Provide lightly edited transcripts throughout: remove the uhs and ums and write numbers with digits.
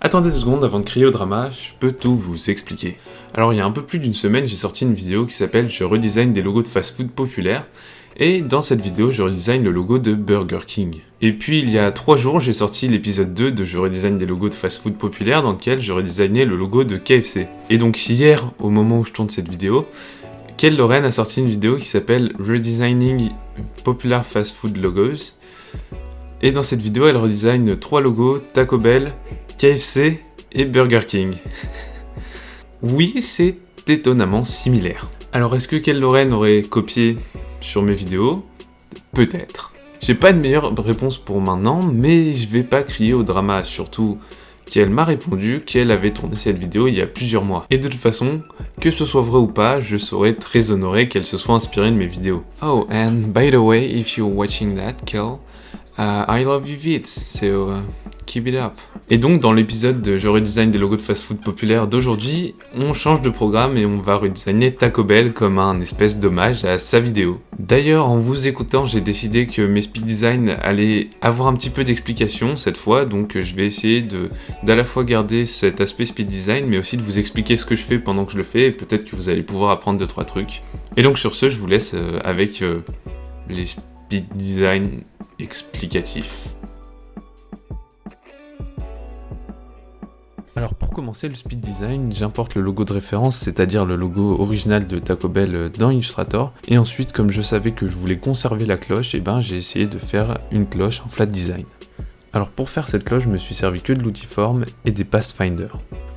Attendez 2 secondes avant de crier au drama, je peux tout vous expliquer. Alors il y a un peu plus d'une semaine, j'ai sorti une vidéo qui s'appelle « Je redesign des logos de fast-food populaires » et dans cette vidéo, je redesign le logo de Burger King. Et puis il y a 3 jours, j'ai sorti l'épisode 2 de « Je redesign des logos de fast-food populaires » dans lequel je redesignais le logo de KFC. Et donc hier, au moment où je tourne cette vidéo, Kel Lorraine a sorti une vidéo qui s'appelle « Redesigning Popular Fast Food Logos » et dans cette vidéo, elle redesign 3 logos, Taco Bell, KFC et Burger King. Oui, c'est étonnamment similaire. Alors est-ce que Kel Lorraine aurait copié sur mes vidéos ? Peut-être. J'ai pas de meilleure réponse pour maintenant, mais je vais pas crier au drama, surtout qu'elle m'a répondu qu'elle avait tourné cette vidéo il y a plusieurs mois. Et de toute façon, que ce soit vrai ou pas, je serais très honoré qu'elle se soit inspirée de mes vidéos. Oh, and by the way, if you're watching that, Kel, I love you vids, so keep it up. Et donc dans l'épisode de Je redesign des logos de fast-food populaires d'aujourd'hui, on change de programme et on va redesigner Taco Bell comme un espèce d'hommage à sa vidéo. D'ailleurs, en vous écoutant, j'ai décidé que mes speed design allaient avoir un petit peu d'explication cette fois, donc je vais essayer d'à la fois garder cet aspect speed design, mais aussi de vous expliquer ce que je fais pendant que je le fais, et peut-être que vous allez pouvoir apprendre 2-3 trucs. Et donc sur ce, je vous laisse avec les speed design explicatif. Alors pour commencer le speed design, j'importe le logo de référence, c'est-à-dire le logo original de Taco Bell dans Illustrator, et ensuite comme je savais que je voulais conserver la cloche, j'ai essayé de faire une cloche en flat design. Alors pour faire cette cloche, je me suis servi que de l'outil forme et des Pathfinder.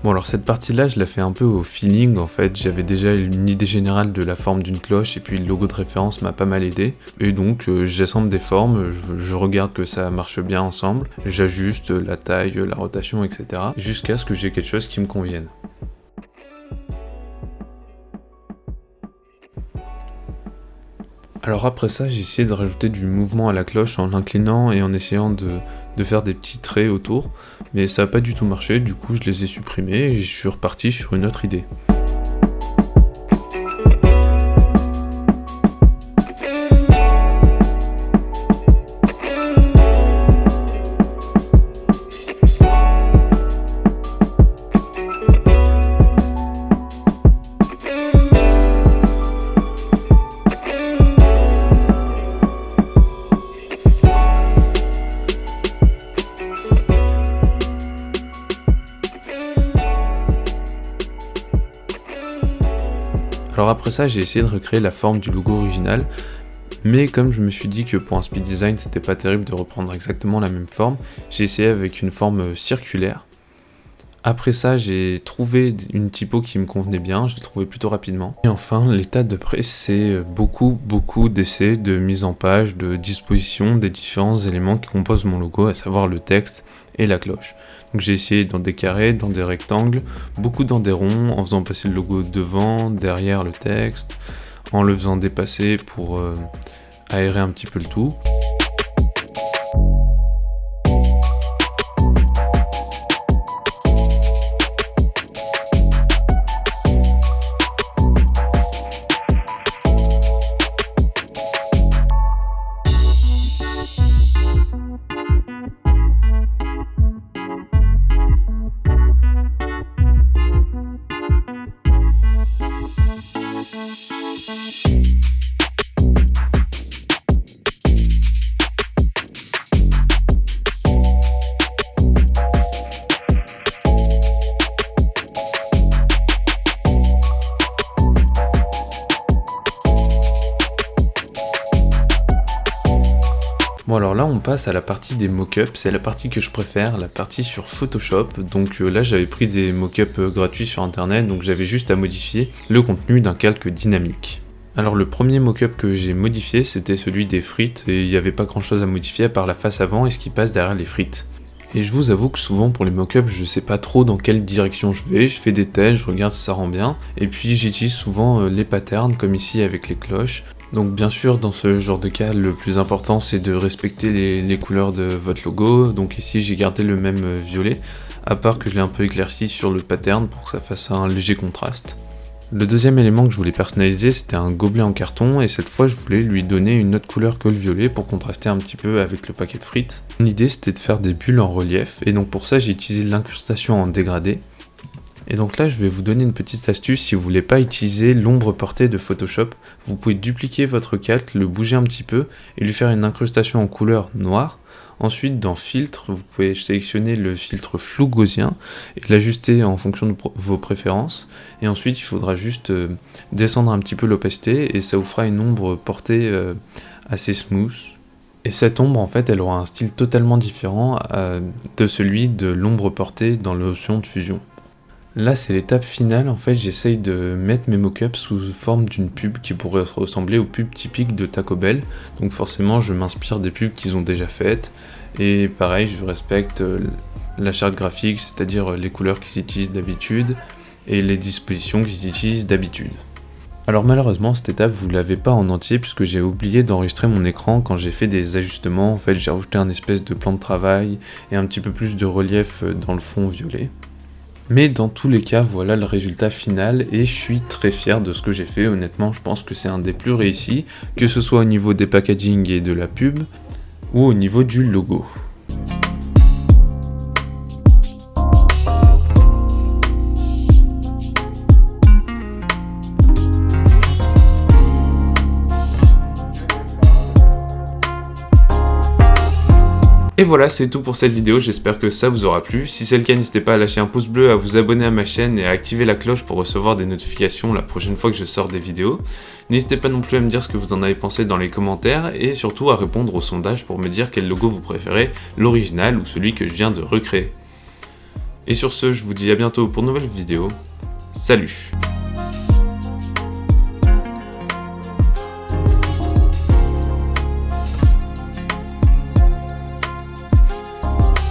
Bon alors cette partie-là, je la fais un peu au feeling en fait, j'avais déjà une idée générale de la forme d'une cloche et puis le logo de référence m'a pas mal aidé. Et donc j'assemble des formes, je regarde que ça marche bien ensemble, j'ajuste la taille, la rotation, etc. jusqu'à ce que j'ai quelque chose qui me convienne. Alors après ça, j'ai essayé de rajouter du mouvement à la cloche en l'inclinant et en essayant de faire des petits traits autour, mais ça n'a pas du tout marché, du coup je les ai supprimés et je suis reparti sur une autre idée. Alors après ça, j'ai essayé de recréer la forme du logo original, mais comme je me suis dit que pour un speed design c'était pas terrible de reprendre exactement la même forme, j'ai essayé avec une forme circulaire. Après ça, j'ai trouvé une typo qui me convenait bien, je l'ai trouvé plutôt rapidement. Et enfin, l'étape d'après, c'est beaucoup d'essais, de mise en page, de disposition des différents éléments qui composent mon logo, à savoir le texte et la cloche. Donc j'ai essayé dans des carrés, dans des rectangles, beaucoup dans des ronds, en faisant passer le logo devant, derrière le texte, en le faisant dépasser pour aérer un petit peu le tout. Bon alors là on passe à la partie des mock-ups, c'est la partie que je préfère, la partie sur Photoshop. Donc là j'avais pris des mock-ups gratuits sur internet, donc j'avais juste à modifier le contenu d'un calque dynamique. Alors le premier mock-up que j'ai modifié c'était celui des frites, et il n'y avait pas grand chose à modifier à part la face avant et ce qui passe derrière les frites. Et je vous avoue que souvent pour les mock-ups je sais pas trop dans quelle direction je vais, je fais des tests, je regarde si ça rend bien, et puis j'utilise souvent les patterns comme ici avec les cloches. Donc bien sûr dans ce genre de cas le plus important c'est de respecter les couleurs de votre logo, donc ici j'ai gardé le même violet, à part que je l'ai un peu éclairci sur le pattern pour que ça fasse un léger contraste. Le deuxième élément que je voulais personnaliser, c'était un gobelet en carton, et cette fois je voulais lui donner une autre couleur que le violet pour contraster un petit peu avec le paquet de frites. Mon idée c'était de faire des bulles en relief, et donc pour ça j'ai utilisé l'incrustation en dégradé. Et donc là je vais vous donner une petite astuce. Si vous voulez pas utiliser l'ombre portée de Photoshop, vous pouvez dupliquer votre calque, le bouger un petit peu et lui faire une incrustation en couleur noire. Ensuite, dans filtre, vous pouvez sélectionner le filtre flou gaussien et l'ajuster en fonction de vos préférences. Et ensuite, il faudra juste descendre un petit peu l'opacité et ça vous fera une ombre portée assez smooth. Et cette ombre, en fait, elle aura un style totalement différent de celui de l'ombre portée dans l'option de fusion. Là, c'est l'étape finale. En fait, j'essaye de mettre mes mock-ups sous forme d'une pub qui pourrait ressembler aux pubs typiques de Taco Bell. Donc forcément, je m'inspire des pubs qu'ils ont déjà faites. Et pareil, je respecte la charte graphique, c'est-à-dire les couleurs qu'ils utilisent d'habitude et les dispositions qu'ils utilisent d'habitude. Alors malheureusement, cette étape, vous ne l'avez pas en entier puisque j'ai oublié d'enregistrer mon écran quand j'ai fait des ajustements. En fait, j'ai rajouté un espèce de plan de travail et un petit peu plus de relief dans le fond violet. Mais dans tous les cas, voilà le résultat final et je suis très fier de ce que j'ai fait. Honnêtement, je pense que c'est un des plus réussis, que ce soit au niveau des packaging et de la pub, ou au niveau du logo. Et voilà, c'est tout pour cette vidéo, j'espère que ça vous aura plu. Si c'est le cas, n'hésitez pas à lâcher un pouce bleu, à vous abonner à ma chaîne et à activer la cloche pour recevoir des notifications la prochaine fois que je sors des vidéos. N'hésitez pas non plus à me dire ce que vous en avez pensé dans les commentaires et surtout à répondre au sondage pour me dire quel logo vous préférez, l'original ou celui que je viens de recréer. Et sur ce, je vous dis à bientôt pour une nouvelle vidéo. Salut!